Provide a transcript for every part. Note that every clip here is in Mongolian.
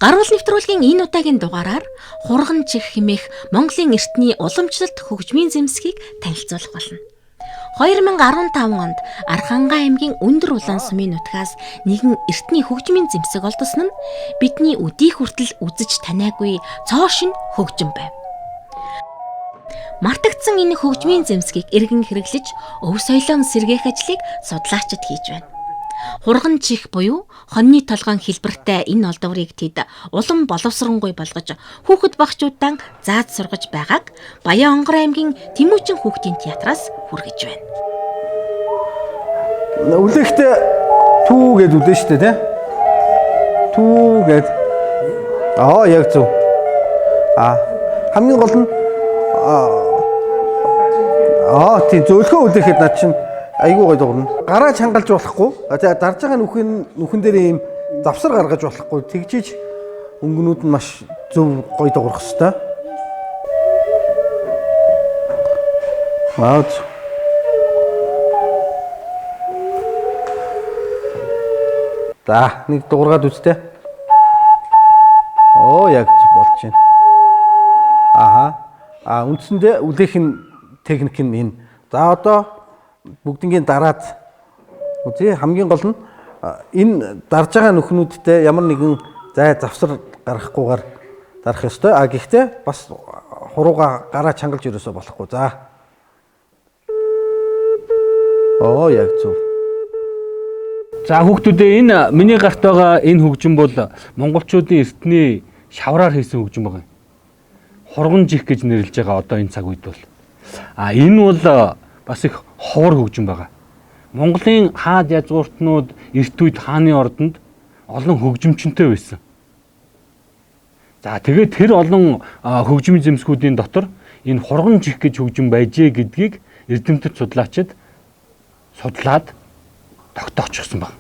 Гаруул нэвтрүүлгийн энэ удаагийн дугаараар хурган чих хэмээх Монголын эртний уламжлалт хөгжмийн зэмсгийг танилцуулах болно. 2015 онд Архангай аймгийн Өндөр Улаан сумын нутгаас нэгэн эртний хөгжмийн зэмсэг олдсон нь бидний өдий хүртэл үзэж таниагүй цоо шин хөгжим байв. Мартагдсан энэ хөгжмийн зэмсгийг эргэн хэрэглэж өв соёлоон сэргээх ажлыг судлаачид хийж байна. Хурган чих буюу хоньны толгойн хэлбэртэй энэ олдврыг тэд улам боловсронгуй болгож хүүхэд багчуудаа зааж сургаж байгааг Баян-Онгор аймгийн Тэмүүчин хүүхдийн театраас хүргэж байна. Үлэхтэй түү гэд үлдэн штэ тий. Түү гэд. Яг зөв. Хамгийн гол нь тий зөөлхөө үлээхэд над чинь айгүй гой дуурна. Гараа чангалж болохгүй. За дарж байгаа нүхэн дээр ийм завсар гаргаж болохгүй. Тэгжиж өнгөнүүд нь маш зөв гой дуурах хэвээр. За нэг дуургаад үзтээ. Яг болж байна. Үндсэндээ үлээхийн техник нь энэ. За одоо бүгднгийн дараад үзье. Хамгийн гол нь энэ дарж байгаа нүхнүүдтэй ямар нэгэн завсар гаргахгүйгээр дарах ёстой. Гэхдээ бас хурууга гараа чангалж ерөөсөө болохгүй. За. Яг зөв. За хүүхдүүдээ энэ миний гарт байгаа энэ хөгжим бол монголчуудын эртний шавраар хийсэн хөгжим байна. Хурган чих гэж нэрлэж байгаа одоо энэ цаг үед бол. Энэ бол бас их ховор хөгжим байгаа. Монголын хаад язгууртнууд эрт үед хааны ордонд олон хөгжимчөнтэй байсан. За тэгээд тэр олон хөгжмийн зэмсгүүдийн дотор энэ хурган чих гэж хөгжим байжээ гэдгийг эрдэмтэд судлаачид судлаад тогтоочихсон баг.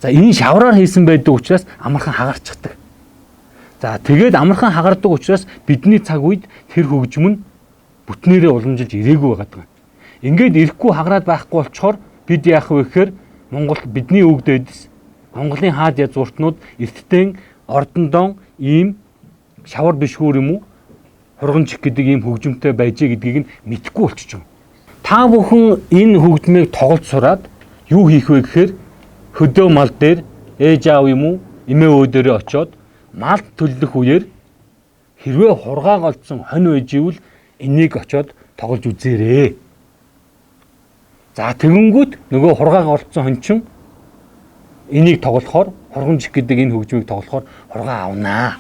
За энэ шавраар хийсэн байдаг учраас амархан хагарчихдаг. За тэгээд амархан хагардаг учраас бидний цаг үед тэр хөгжим нь бүтнээрээ уламжилж ирээгүй байгаа. Ингээд ирэхгүй хагараад байхгүй болчоор бид яах вэ гэхээр Монгол бидний өвөг дээдэс Монголын хаад язгууртнууд эртдээ ордондоо ийм шавар бишгүүр юм уу хурган чих гэдэг ийм хөгжимтэй байжээ гэдгийг нь мэдэхгүй болчихж байгаа. Та бүхэн энэ хөгжмийг тоглож сураад юу хийх вэ гэхээр хөдөө мал дээр ээж аав юм уу эмээ өвөө дээрээ очиод мал төлөх үеэр хэрвээ хургааг олдсон хонь байж ивэл энийг очиод тоглож үзээрэй. За тэгэнгүүт нөгөө хургааг олдсон хончин энийг тоглохоор хурган чих гэдэг энэ хөгжмийг тоглохоор хургаа авнаа.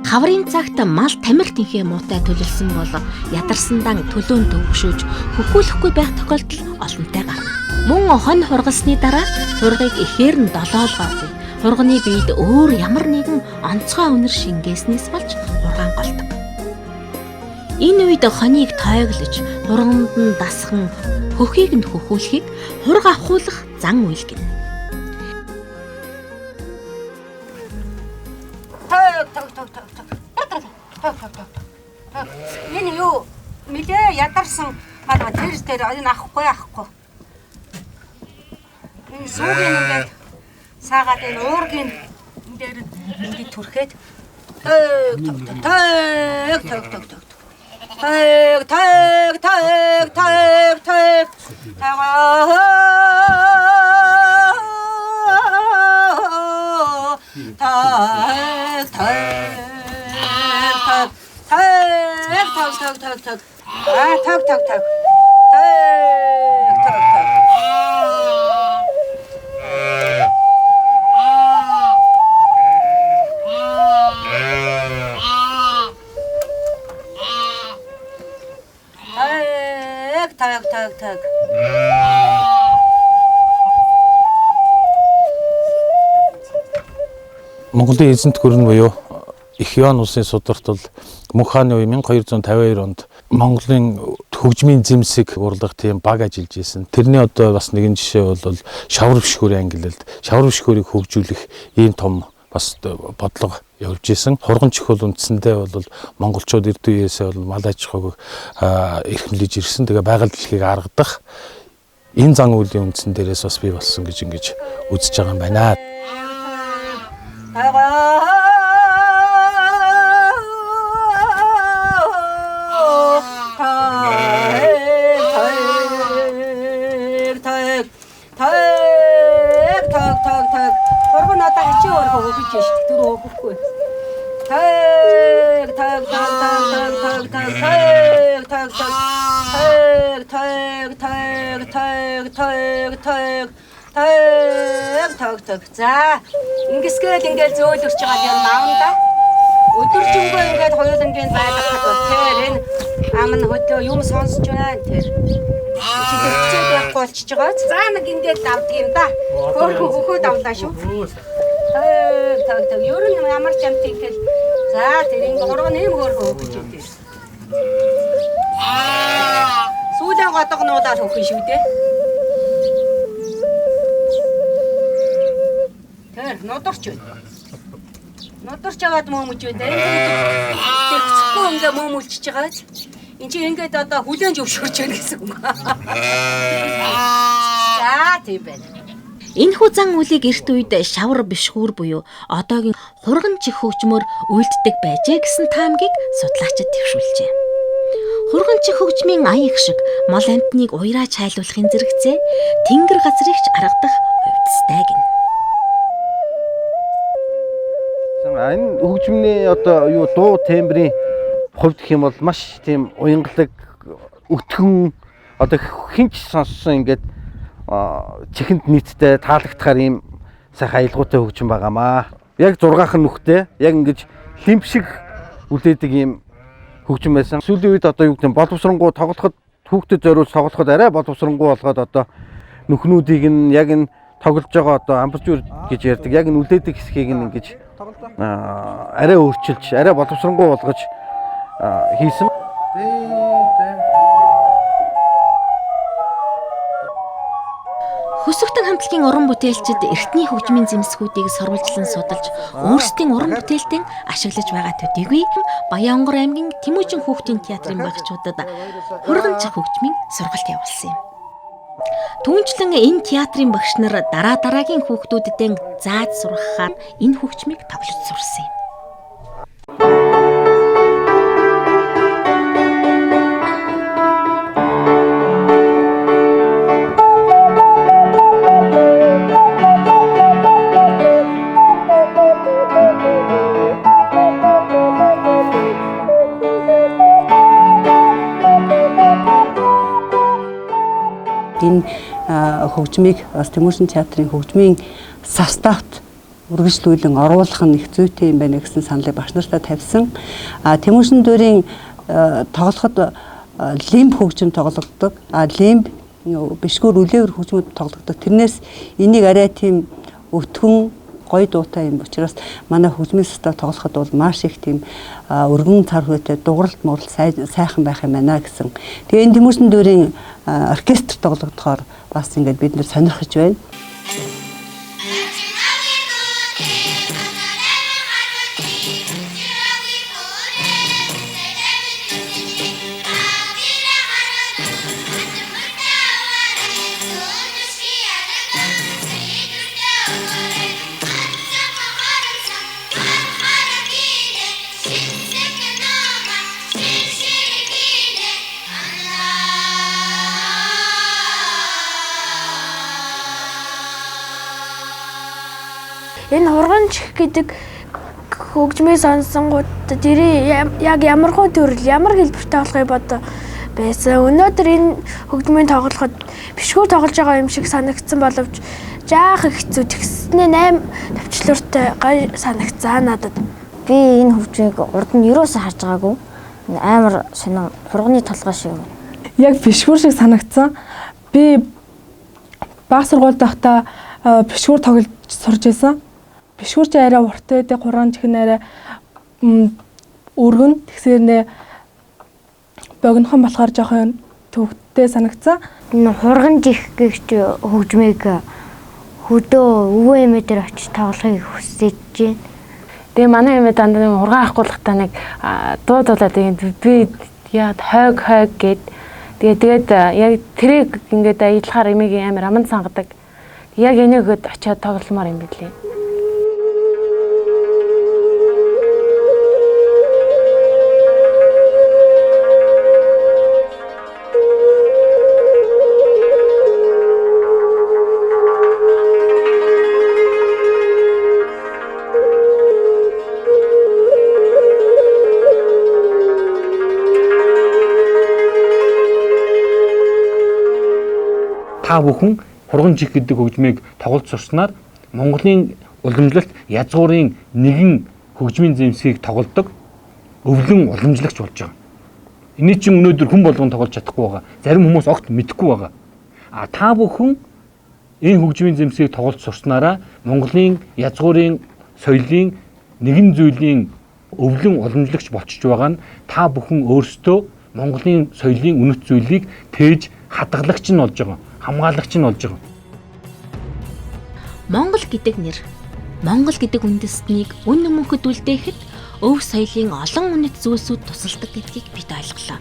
Хаврын цагт мал тамир тэнхээ муутай төлөлсөн бол ядарсандаа төлөөн төвөгшөөж хөхүүлэхгүй байх тохиолдол олонтой гарна. Мөн хонь хургасны дараа хургийг ихээр нь долоолгоогүй. Хурганы биед өөр ямар нэгэн онцгой үнэр шингээснээс болж хургаан голдог. Энэ үед хоньыг тойглож, хурганд нь дасхан хөхийг нь хөхүүлэхийг хурга ахуулах зан үйл гэнэ. Энэ юу нэлээ ядарсан тэр энэ авахгүй. Энэ суугийн ингээд саагаад энэ уургийн дээр ингээд түрхээд Монголын эзэнт гүрэн буюу Их Ян улсын судартал мөнх хааны үе 1252 онд Монголын хөгжмийн зэмсэг урлагт тийм баг ажиллаж исэн. Тэрний одоо бас нэгэн жишээ бол шавар бишгүүрийн ангиллалд шавар бишгүүрийг хөгжүүлэх ийм том бас бодлого явж исэн. Хурган чих бол үндсэндээ бол монголчууд эрт үеэсээ бол мал аж ахуйг эрхэмлэж ирсэн. Тэгээ байгаль дэлхийг аргадах энэ зан үйлийн үндсэн дээрээс бас бий болсон гэж ингэж үзэж байгаа юм байна. Хоргон одоо хичээ өөрөө өгч шүү дээ. Түр өгөхгүй. За ингэсгээл ингээл зөөлөрч байгаа юм маавна. Өдөржингөө ингээд хоёулангийн байлгах тэгэхээр энэ ам нь хөдөө юм сонсож байна тэр. Чигчээд байхгүй болчихж байгаа. За нэг ингээд давдаг юм да. Хөхөө давлаа шүү. Тэг ер нь ямар ч юм тийхэл за тэр ингээд урган нэм хөөрхөө өгч идэв. Сүүлэн годогнуудаар хөхөн шүү дээ. Тэр нодорч байна. Нодорч аваад мөмөж байна. Тэр хэцэхгүй ингээ мөмөлчж байгаа. Энд чи ингээд одоо хүлэн зөвшөөрч байна гэсэн үг. За тийм байна. Энэхүү зан үлийг эрт үед шавар бишгүүр буюу одоогийн хурган чих хөгжмөөр үйлддэг байжээ гэсэн таамгийг судлаачид төвшүүлжээ. Хурган чих хөгжмийн аяг шиг мол амтныг уяраа чайлуулахын зэрэгцээ тэнгэр газрыг ч аргадах увдстай гин. Энэ хөгжмөний одоо юу дуу тембрийн хувьд гэх юм бол маш тийм уянгалаг өтгөн одоо хинч сонссон ингээд чихэнд нийтдээ таалагдахаар ийм сайхан аялгаутай хөгжим байгаамаа. Яг 6хан нүхтэй яг ингэж лимп шиг үлдээдэг ийм хөгжим байсан. Сүүлийн үед одоо юу гэдэг нь боловсронгуй тоглоход хүүхдэд зориулж тоглоход арай боловсронгуй болгоод одоо нүхнүүдийг нь яг энэ тоглож байгаа одоо амбарчуур гэж ярьдаг. Яг энэ үлдээдэг хэсгийг нь ингэж арай өөрчилж, арай боловсронгуй болгож хийсэн. Хөсөгтөн хамтлагийн уран бүтээлчид эртний хөгжмийн зэмсгүүдийг сурвалжлан судалж, өөрсдийн уран бүтээлдээ ашиглаж байгаа төдийгүй Баянгор аймгийн Тэмүүжин хүүхдийн театрын багчуудад хурган чих хөгжмийн сургалт явуулсан юм. Түүнчлэн энэ театрын багш нар дараагийн хүүхдүүдэд зааж сургахаар энэ хөгжмийг тоглож сурсан юм. Энэ хөгжмийг бас Тэмүүжин театрын хөгжмийн составт үргэлжлүүлэн оруулах нь их зүйтэй юм байна гэсэн саналыг багш нартаа тавьсан. Тэмүүжин дүүрийн тоглоход лимб хөгжим тоглогддог. Лимб бишгүүр үлээвэр хөгжмөд тоглогддог. Тэрнээс энийг арай тийм өтгөн гоё дуутай юм учраас манай хөгжмийн состав тоглоход бол маш их тийм өргөн цар хүрээтэй дууралт муралт сайхан байх юм байна гэсэн. Тэгээ энэ Тэмүүжин дүүрийн оркестр тоглогдохоор бас ингээд бид нэр сонирхож байна. Энэ хурган чих гэдэг хөгжмийг сонссонгууд дэрээ яг ямархуу төрөл ямар хэлбэртэй болохыг бодоо байсан. Өнөөдөр энэ хөгжмийн тоглоход бишгүүр тоглож байгаа юм шиг санагдсан боловч жаахан хэцүү тэгснээ 8 төвчлөртэй гоё санагцсан надад. Би энэ хөгжмийг урд нь юусоо харж байгаагүй. Амар сонин хурганы толгой шиг юм. Яг бишгүүр шиг санагдсан. Би баг сургуульд байхдаа бишгүүр тоглож сурж байсан. Бишгүүр чи арай урттай байдаг, хурган чих нь арай өргөн. Тэгсээр богинохон болохоор жоохон төвөгтэй санагцсан. Энэ хурган чих гэх хөгжмийг хөдөө өвөө эмээ дээр очиж тоглохыг хүсэж байна. Тэгээ манай эмээ дандаа хурган авахгүйхтаа нэг дуудуулаад би яад хойг гэд Тэгээд яг тэрийг ингээд аялахаар эмийг амар аман сангадаг. Яг энийг гээд очиад тогломоор юм билээ. Та бүхэн хурган чих гэдэг хөгжмийг тоглож сурснаар Монголын уламжлалт язгуурын нэгэн хөгжмийн зэмсгийг тоглодог өвлөн уламжлагч болж байгаа. Эний чинь өнөөдөр хүн болгон тоглож чадахгүй байгаа. Зарим хүмүүс огт мэдэхгүй байгаа. Та бүхэн энэ хөгжмийн зэмсгийг тоглож сурснараа Монголын язгуурын соёлын нэгэн зүйлийн өвлөн уламжлагч болчихж байгаа нь та бүхэн өөрсдөө Монголын соёлын үнэт зүйлийг тээж хадгалагч нь болж байгаа. Хамгаалагч нь болж байгаа. Монгол гэдэг нэр, Монгол гэдэг үндэстнийг үн өмнөхөд үлдээхэд өв соёлын олон үнэт зүйлсүүд тусалдаг гэдгийг бид ойлголоо.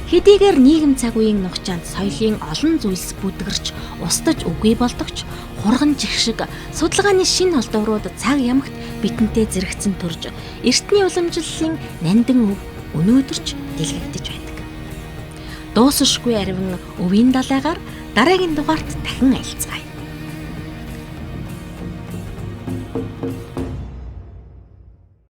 Хэдийгээр нийгэм цаг үеийн нухчаанд соёлын олон зүйлс бүдгэрч, устдаж үгүй болдогч хурган чих шиг судалгааны шинэ холдоврууд цаг ямагт бидэнтэй зэрэгцэн төрж, эртний уламжлалын нандин өв өнөөдөрч дэлгэгдэж байдаг. Дуусшгүй ариван өвийн далайгаар дараагийн дугаарт дахин айлцгаая.